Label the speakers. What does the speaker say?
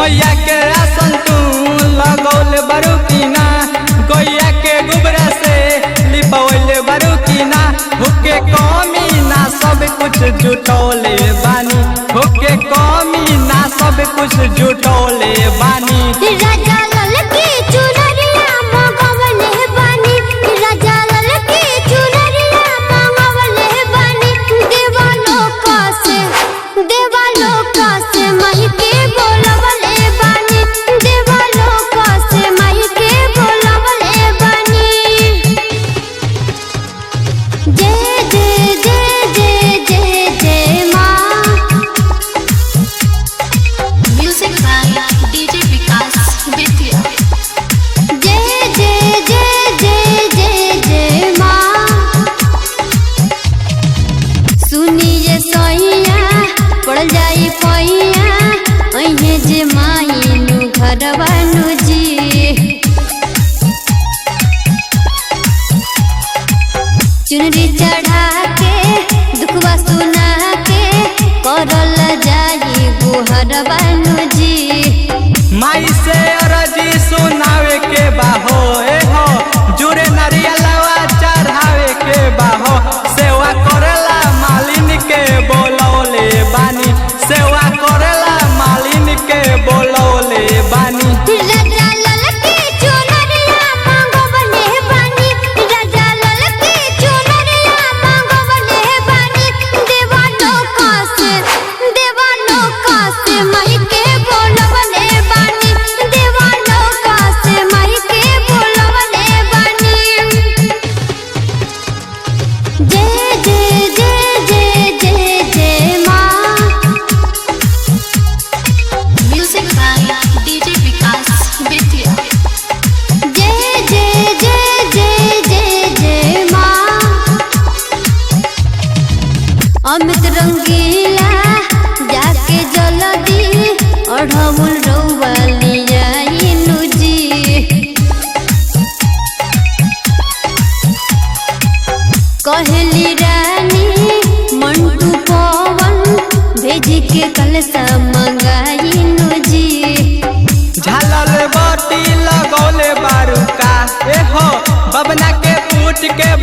Speaker 1: मैया के आसन तू लगौल बारू की ना, गैया के गोबरा से लिपवैले बारू की ना। होके कमी ना सब कुछ जुटौले बानी, होके कमी ना सब कुछ जुटौले बानी।
Speaker 2: राजा लाल की चुनरिया मंगवले बानी, राजा लाल की चुनरिया मंगवले बानी। देवालोक से माई के बोलवले बानी, देवालोक से माई के बोलवले बानी। जय जय जय जय जय जय माँ।
Speaker 3: म्यूजिक बाय डीजे विकास बेतिया।
Speaker 2: जय जय जय जय जय जय माँ। सुनिए सोइया पड़ जाई पैया, अहे जे माई नु घरवानु जी। चुनरी चढ़ा के दुखवा सुना के करल जाई गुहरवानु जी।
Speaker 1: माई से अरजी सुनावे के बाहो ए हो, जुरे नरियलवा चढ़ावे के बाहो। सेवा करेला मालिन के बोलौले बानी, सेवा करेला मालिन के बोलौले बानी।
Speaker 2: राजा लाल की चुनरिया मंगवले बानी, राजा लाल की चुनरिया मंगवले बानी। देवालोक से माई के बोलवले बानी, देवालोक से माई के बोलवले बानी। जय जय जय जय जय जय माँ।
Speaker 3: म्यूजिक बाय डीजे विकास बेतिया।
Speaker 2: जय जय जय जय जय जय माँ। अमित रंगीला जाके जल्दी अढ़ौल रौवाली आइनु जी। कहली रानी मंटू पवन भेज के कलसा मंगाइनु जी।
Speaker 1: झालल बत्ती लगौले बारू का ए हो, बबना के फूट के